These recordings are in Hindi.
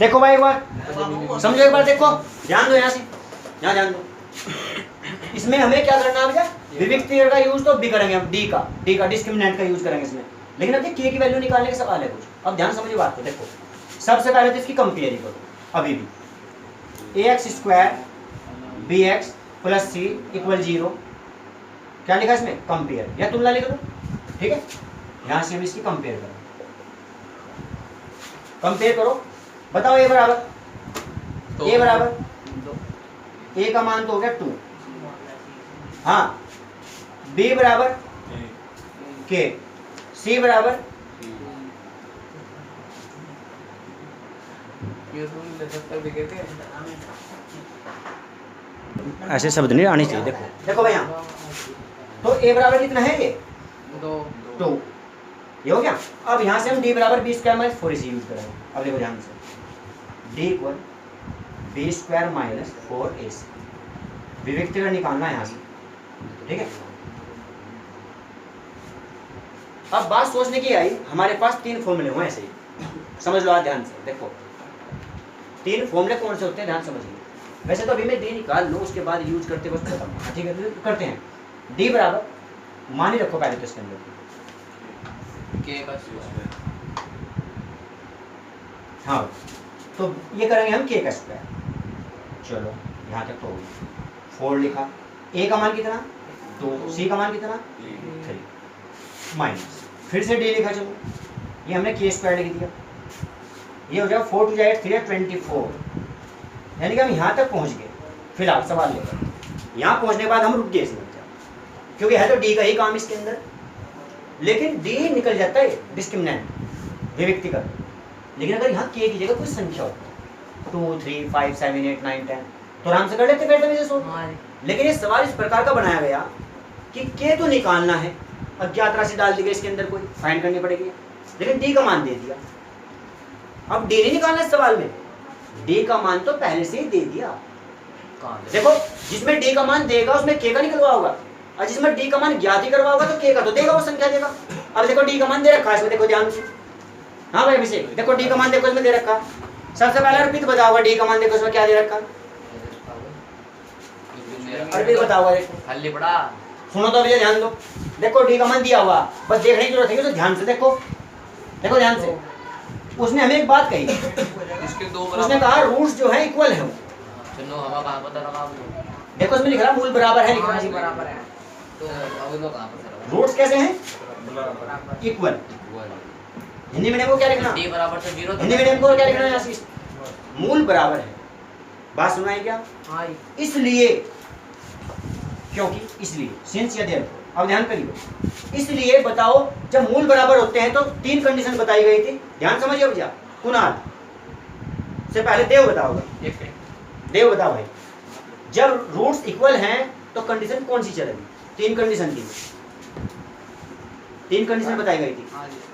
देखो भाई एक बार समझो, एक बार देखो, ध्यान दो यहाँ से, यहाँ ध्यान दो। इसमें हमें क्या करना है भैया, विविक्ति का यूज तो बी करेंगे हम, डी का डिस्क्रिमिनेंट का यूज करेंगे इसमें। लेकिन अब ये के की वैल्यू निकालने का सवाल है कुछ। अब ध्यान समझिए बात को। देखो सबसे पहले तो इसकी कंपेयर करो अभी भी, ax स्क्वायर bx प्लस सी इक्वल 0, क्या लिखा इसमें, कंपेयर या तुलना लिख दो, ठीक है। यहाँ से हम इसकी कंपेयर करें, कंपेयर करो, बताओ a बराबर, a बराबर a का मान तो हो गया 2, हाँ, b बराबर k, c बराबर ऐसे शब्द नहीं आनी चाहिए। देखो देखो भाई यहाँ तो a बराबर कितना है, ये 2, ये हो गया। अब यहाँ से हम d बराबर B square minus 4ac use करेंगे। अब देखो ध्यान से, d equal B square minus 4ac, विविक्ति का निकालना है यहाँ से, ठीक है। अब बात सोचने की आई, हमारे पास 3 फॉर्मूले हुए ऐसे ही, समझ लो आज ध्यान से। देखो 3 फॉर्मूले कौन से होते हैं, ध्यान समझिए। वैसे तो अभी मैं d निकाल लो, उसके बाद यूज करते वक्त खत्म, ठीक है, तो करते हैं। d बराबर मान ही रखो पहले तो इसके अंदर k का स्क्वायर, हाँ, तो ये करेंगे हम k का स्क्वायर। चलो यहाँ तक तो हो गया, 4 लिखा, a का मान कितना 2, c का मान कितना 3, माइनस फिर से d लिखा, चलो ये हमने k स्क्वायर लिख दिया, ये हो जाएगा 4 2 जाए 3 24, यानी कि हम यहाँ तक पहुँच गए। फिलहाल सवाल लेकर यहाँ पहुँचने के बाद हम रुक गए इसमें, क्योंकि है तो d का ही काम इसके अंदर, लेकिन d निकल जाता है डिस्क्रिमिनेंट विविक्ति का। लेकिन अगर यहाँ k की जगह कोई संख्या हो 2 3 5 7 8 9 10 तो आराम से कर लेते फिर तभी से सोच। लेकिन ये सवाल इस प्रकार का बनाया गया कि k तो निकालना है, अज्ञात राशि डाल दी गई इसके अंदर, कोई फाइंड करनी पड़ेगी, लेकिन d का मान दे दिया। अब d नहीं निकालना इस सवाल में, d का मान तो पहले से ही दे दिया। देखो जिसमें d का मान देगा उसमें k का निकलवा होगा, और जिसमें d का मान ज्ञात ही करवा होगा तो k का तो देगा, वो संख्या देगा। अब देखो d का मान दे रखा है इसमें, देखो ध्यान से, हाँ भाई अभिषेक देखो d का मान देखो इसमें दे रखा। सबसे पहले अर्पित बताओगा d का मान देखो इसमें क्या दे रखा, अर्पित बताओगा। देखो खाली पड़ा, सुनो तो अभी ध्यान दो, देखो d का मान दिया हुआ, बस देखने की जरूरत है, तो ध्यान से देखो, देखो ध्यान से। उसने हमें एक बात कही, इसके दो उसने कहा रूट्स जो है इक्वल है। चलो हमें कहां पता लगा, देखो इसमें लिख रहा मूल बराबर है, लिख रहा है बराबर है, तो अब इनको कहां पता लगा, रूट्स कैसे हैं, इक्वल। हिंदी मीडियम को क्या लिखना, d बराबर से 0, हिंदी मीडियम को क्या लिखना है, आशीष मूल बराबर है। बात सुनाई क्या, हां इसलिए, क्योंकि, इसलिए, सिंस या देयर। अब ध्यान करिए, इसलिए बताओ जब मूल बराबर होते हैं तो 3 कंडीशन बताई गई थी, ध्यान समझिए भैया। कुणाल से पहले देव बताओगा, देव बताओ भाई, जब रूट्स इक्वल हैं तो कंडीशन कौन सी चलेगी, 3 कंडीशन थी, 3 कंडीशन बताई गई थी,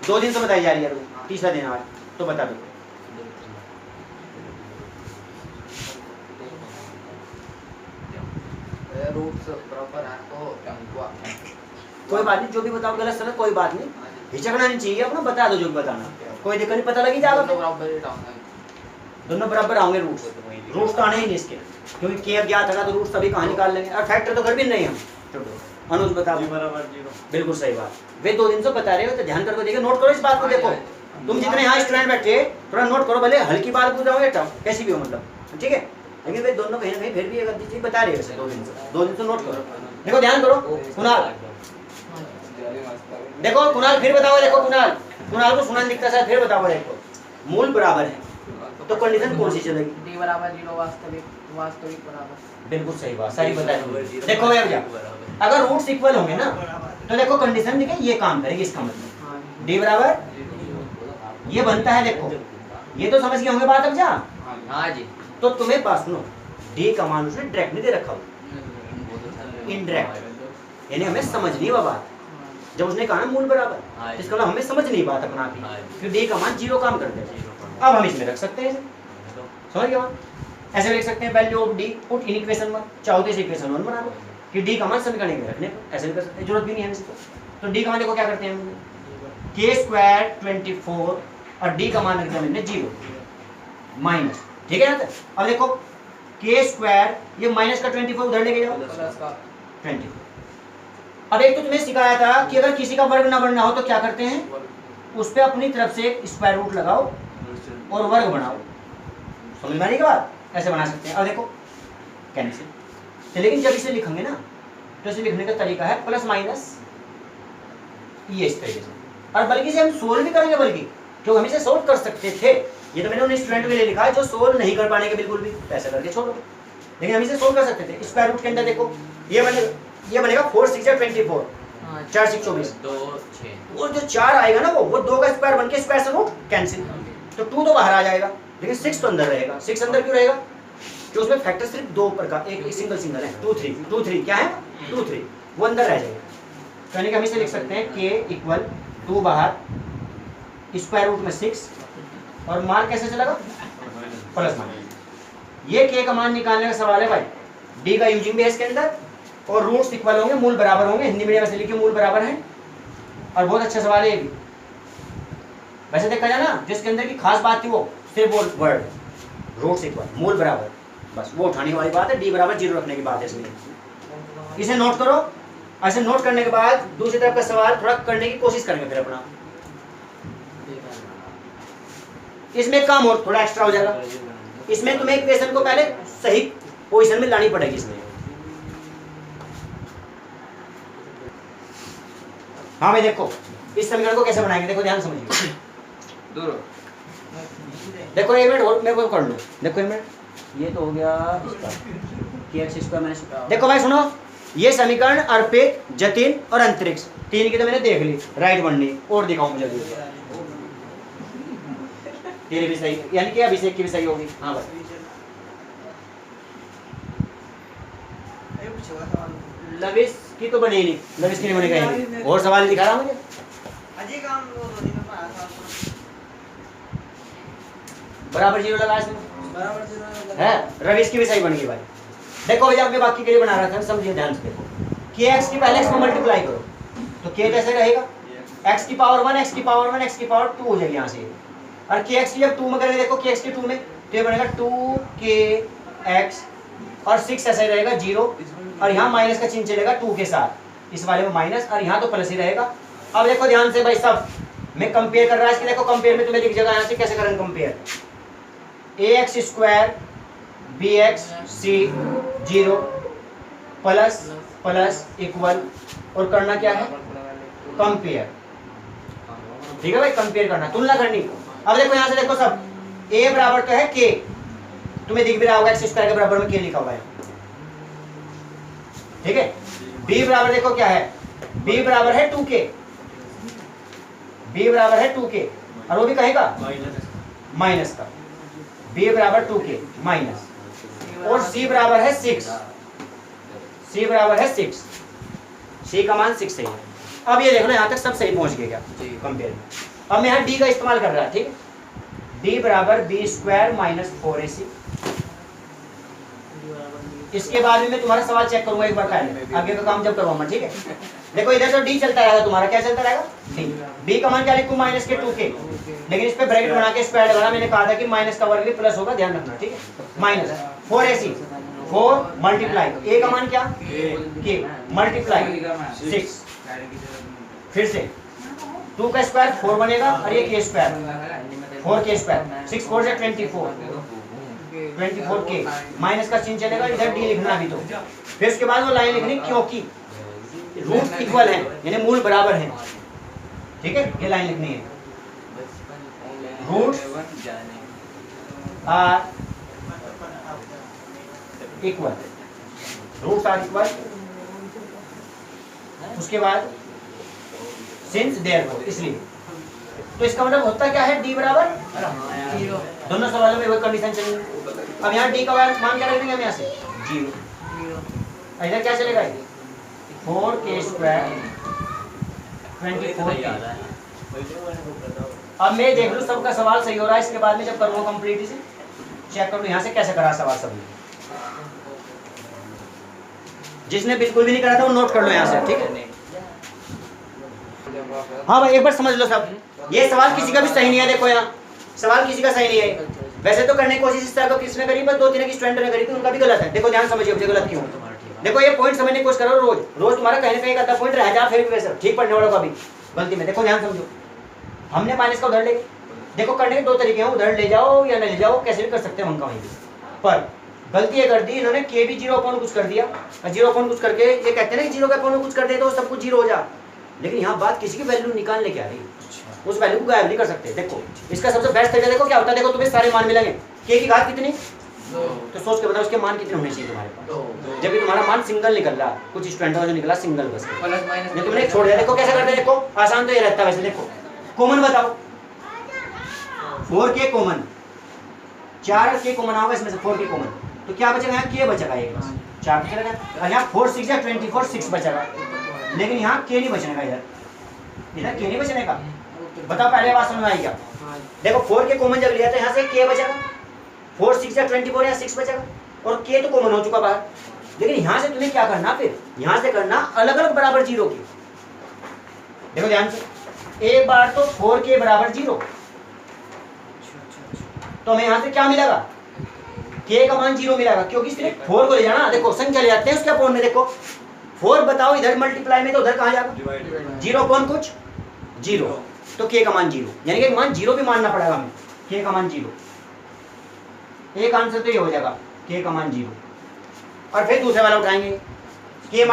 2 दिन से बताई जा रही है, तीसरा दिन आज, तो बता दो। रूट्स बराबर है तो क्या, कोई बात नहीं, जो भी बताओ गलत सलत कोई बात नहीं, हिचकना नहीं चाहिए, अपना बता दो जो भी बताना, कोई दिक्कत नहीं, पता लगी जाएगा। दोनों बराबर आओगे, रूट्स तो आने ही नहीं इसके, क्योंकि के अज्ञात है तो रूट्स सभी कहाँ निकाल लेंगे, और फैक्टर तो कर भी नहीं हम। अनुज बताओ, बराबर 0, बिल्कुल सही बात, वे 2 दिन से बता रहे हो तो ध्यान करके देखिए, नोट करो इस बात को। देखो तुम जितने यहाँ स्टूडेंट बैठे थोड़ा नोट करो, भले हल्की बात पूछ रहा हो कैसी भी हो, मतलब ठीक है, लेकिन वे दोनों कहीं ना कहीं फिर भी एक चीज बता रहे हो 2 दिन से नोट करो। देखो ध्यान करो, कुणाल देखो, कुणाल फिर बताओ, देखो कुणाल को सुना दिखता है, फिर बताओ। देखो मूल बराबर है तो कंडीशन कौन सी चलेगी, d बराबर 0, वास्तविक बराबर, बिल्कुल सही बात, सारी बताई। देखो भैया अगर रूट्स इक्वल होंगे ना तो देखो कंडीशन देखिए ये काम करेगी, इसका मतलब d बराबर ये बनता है। देखो ये तो समझ गए होंगे बात अब जा, हां जी, तो तुम्हें पास सुनो, d का मान उसने डायरेक्ट नहीं दे रखा, इनडायरेक्ट, यानी हमें समझ नहीं हुआ बात। जब उसने कहा ना मूल बराबर, इसका मतलब हमें समझ नहीं बात अपना भी, क्योंकि d का मान 0 काम करते हैं। अब हम इसमें रख सकते हैं, समझ गए, ऐसे लिख सकते हैं value of d put in equation 1, चाहो तो इस इक्वेशन 1 बना दो कि d का मान समीकरण में रखने को, ऐसे भी कर सकते हैं, जरूरत भी नहीं है इसको। तो d का मान देखो क्या करते हैं हम, k² 24 और d का मान रख दिया हमने 0, माइनस, ठीक है ना। अब देखो के स्क्वायर, ये माइनस का 24 उधर लेके जाओ, प्लस का 24। अब एक तो तुम्हें सिखाया था कि अगर किसी का वर्ग ना बनना हो तो क्या करते हैं, उस पर अपनी तरफ से एक स्क्वायर रूट लगाओ और वर्ग बनाओ। समझ में आने के बाद ऐसे बना सकते हैं। अब देखो कैंसिल, तो लेकिन जब इसे लिखेंगे ना तो इसे लिखने का तरीका है प्लस माइनस, ये इस तरीके से। और बल्कि से हम सोल्व भी करेंगे, बल्कि जो हम इसे सोल्व कर सकते थे, ये तो मैंने उन स्टूडेंट के लिए लिखा है जो सोल्व नहीं कर पाने के बिल्कुल भी, ऐसा करके छोड़ो, लेकिन हम इसे सोल्व कर सकते थे। स्क्वायर रूट के अंदर देखो ये बनेगा 4 6 24, 4 6 24, 2 6 और जो 4 आएगा ना वो 2 का स्क्वायर बन के स्क्वायर से रूट कैंसिल, तो 2 तो बाहर आ जाएगा, लेकिन 6 तो अंदर रहेगा। 6 अंदर क्यों रहेगा, कि उसमें फैक्टर सिर्फ 2 ऊपर का, एक सिंगल है, 2 3 क्या है 2 3, वो अंदर रह जाएगा। तो यानी कि हम इसे लिख सकते हैं k इक्वल 2 बाहर स्क्वायर रूट में 6, और मान कैसे चलेगा प्लस माइनस। ये k का मान निकालने का सवाल है भाई, d का यूजिंग भी है इसके अंदर, और रूट्स इक्वल होंगे, मूल बराबर होंगे। हिंदी मीडियम में से लिखिए मूल बराबर है, और बहुत अच्छा सवाल है ये भी। वैसे देखा जाए ना, जिसके अंदर की खास बात थी वो सिर्फ वो वर्ड रूट्स इक्वल मूल बराबर, बस वो उठाने वाली बात है, d बराबर 0 रखने की बात है इसमें। इसे नोट करो, ऐसे नोट करने के बाद दूसरी तरफ का सवाल थोड़ा करने की कोशिश करेंगे फिर अपना, इसमें काम और थोड़ा एक्स्ट्रा हो जाएगा। इसमें तुम्हें इक्वेशन को पहले सही पोजीशन में लानी पड़ेगी इसमें। हाँ भाई देखो इस समीकरण को कैसे बनाएंगे, देखो ध्यान समझिए। देखो एक मिनट और मेरे को कर लो, देखो एक मिनट, ये तो हो गया इसका kx स्क्वायर माइनस। देखो भाई सुनो, ये समीकरण अर्पित, जतिन और अंतरिक्ष, तीन की तो मैंने देख ली, राइट बननी, और दिखाऊं मुझे तेरी भी सही, यानी कि अभिषेक की भी सही होगी। हाँ भाई लविश की तो बनी ही नहीं, लविश की नहीं बनेगा ही, और सवाल दिखा रहा मुझे। बराबर 0 लगा इसमें है, रविश की भी सही बन गई भाई। देखो भैया आपके बाकी के लिए बना रहा था, समझिए ध्यान से देखो, kx की पहले x को मल्टीप्लाई करो तो k कैसे रहेगा, x की पावर 1 x की पावर 1 x की पावर 2 हो जाएगी यहाँ से, और kx की जब 2 में करेंगे, देखो kx की 2 में तो ये बनेगा 2kx, और 6 ऐसा ही रहेगा 0, और यहाँ माइनस का चिन्ह चलेगा 2 के साथ, इस वाले में माइनस, और यहाँ तो प्लस ही रहेगा। अब देखो ध्यान से भाई, सब मैं कंपेयर कर रहा है इसके, देखो कंपेयर में तुम्हें दिख जाएगा यहाँ से कैसे करेंगे compare, ax square bx c 0 plus plus equal, और करना क्या है कंपेयर, ठीक है भाई, कंपेयर करना, तुलना करनी। अब देखो यहाँ से देखो सब, a बराबर तो है k, तुम्हें दिख भी रहा होगा x स्क्वायर के बराबर में k लिखा हुआ है, ठीक है। b बराबर देखो क्या है, b बराबर है 2k, b बराबर है 2k, और वो भी कहेगा माइनस का, b बराबर 2k माइनस, और c बराबर है 6, c बराबर है 6, c का मान 6 है। अब ये देखो यहाँ तक सब सही पहुंच गए क्या कंपेयर में। अब मैं यहाँ d का इस्तेमाल कर रहा है, ठीक है, d बराबर b स्क्वायर माइनस 4ac। इसके बाद में मैं तुम्हारा सवाल चेक करूंगा एक बार पहले, आगे का काम जब करवाऊंगा, ठीक है। देखो इधर तो d चलता रहेगा तुम्हारा, क्या चलता रहेगा d का मान क्या लिखूं माइनस के 2k, लेकिन इस पे ब्रैकेट बना के स्क्वायर लगाना, मैंने कहा था कि माइनस का वर्ग भी प्लस होगा, ध्यान रखना, ठीक है। माइनस 4ac, 4 मल्टीप्लाई a का मान क्या k मल्टीप्लाई 6, फिर से 2 का स्क्वायर 4 बनेगा, और ये k स्क्वायर 4k स्क्वायर, 6 4 से 24k, माइनस का चिन्ह चलेगा, इधर d लिखना अभी तो, फिर उसके बाद वो लाइन लिखनी क्योंकि रूट इक्वल है, यानी मूल बराबर है, ठीक है, ये लाइन लिखनी है, root R equal, root R equal, उसके बाद सिंस देयरफॉर, इसलिए तो इसका मतलब होता क्या है, d बराबर 0, दोनों सवालों में वही कंडीशन चलेगी। अब यहाँ d का मान क्या रखेंगे हम यहाँ से 0, इधर क्या चलेगा 4k स्क्वायर 24k। अब मैं देख लूँ सबका सवाल सही हो रहा है, इसके बाद में जब करूँगा कंप्लीट इसे चेक कर लूँ यहाँ से कैसे करा सवाल सभी, जिसने बिल्कुल भी नहीं करा था वो नोट कर लो यहाँ से, ठीक है। हाँ भाई एक बार समझ लो सब, ये सवाल किसी का भी सही नहीं है, देखो यहाँ सवाल किसी का सही नहीं है, वैसे तो करने की कोशिश इस तरह को किसने करी, बस 2-3 की स्टूडेंट ने करी थी, उनका भी गलत है। देखो ध्यान समझिए, मुझे गलत क्यों। देखो ये पॉइंट समझने की कोशिश करो, रोज रोज तुम्हारा कहीं ना कहीं आधा पॉइंट रह जा, फिर भी वैसे ठीक पढ़ने वालों का भी गलती में। देखो ध्यान समझो, हमने माइनस का उधर ले, देखो करने के 2 तरीके हैं, उधर ले जाओ या न ले जाओ, कैसे भी कर सकते हैं उनका वहीं भी। पर गलती ये कर दी इन्होंने, के भी 0 अपॉन कुछ कर दिया, 0 अपॉन कुछ करके ये कहते हैं ना कि 0 के अपॉन कुछ कर दे तो सब कुछ 0 हो जा, लेकिन यहाँ बात किसी की वैल्यू निकालने की आ रही है, उस वैल्यू को गायब नहीं कर सकते। देखो इसका सबसे बेस्ट तरीका देखो क्या होता है, देखो तुम्हें सारे मान मिलेंगे, के की घात कितनी, तो सोच के बताओ उसके मान कितने होने चाहिए तुम्हारे पास, जबकि तुम्हारा मान सिंगल निकल रहा, कुछ स्टूडेंटों का जो निकला सिंगल बस प्लस माइनस ये तुमने छोड़ दिया। देखो कैसे करते हैं, देखो आसान तो ये रहता है वैसे। देखो कॉमन बताओ, 4k कॉमन, 4k कॉमन होगा इसमें से, 4k कॉमन, तो क्या बचेगा यहाँ, k बचेगा एक बस, 4 बचेगा, यहाँ 4 6 या 24 6 बचेगा, लेकिन यहाँ k नहीं बचने का, इधर k नहीं बचने का। बताओ पहले बात समझ में आई क्या। देखो 4k कॉमन जब लिया तो यहाँ से k बचेगा, 4 6 या 24 या 6 बचेगा, और k तो कॉमन हो चुका बाहर, लेकिन यहाँ से तुम्हें क्या करना, फिर यहाँ से करना अलग अलग बराबर 0 के। देखो ध्यान से, एक बार तो 4k बराबर 0, तो हमें यहाँ से क्या मिलेगा, k का मान 0 मिलेगा, क्योंकि सिर्फ 4 को ले जाना। देखो संख्या ले जाते हैं उसके अपॉन में, देखो 4 बताओ इधर मल्टीप्लाई में, तो उधर कहाँ जाएगा, 0 अपॉन कुछ 0, तो k का मान 0, यानी कि मान 0 भी मानना पड़ेगा हमें, k का मान 0। एक आंसर तो ये हो जाएगा, k का मान 0। और फिर दूसरे वाला उठाएंगे, k -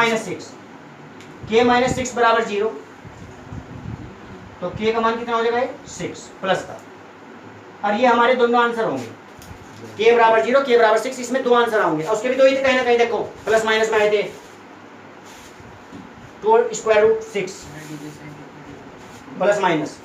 6 बराबर 0, तो k का मान कितना हो जाएगा, 6 प्लस का, और ये हमारे दोनों आंसर होंगे, k बराबर 0, k बराबर 6, इसमें 2 आंसर होंगे, और उसके भी 2 ही थे कहीं ना कहीं, देखो प्लस माइनस में आए थे, 2 √6 प्लस माइनस,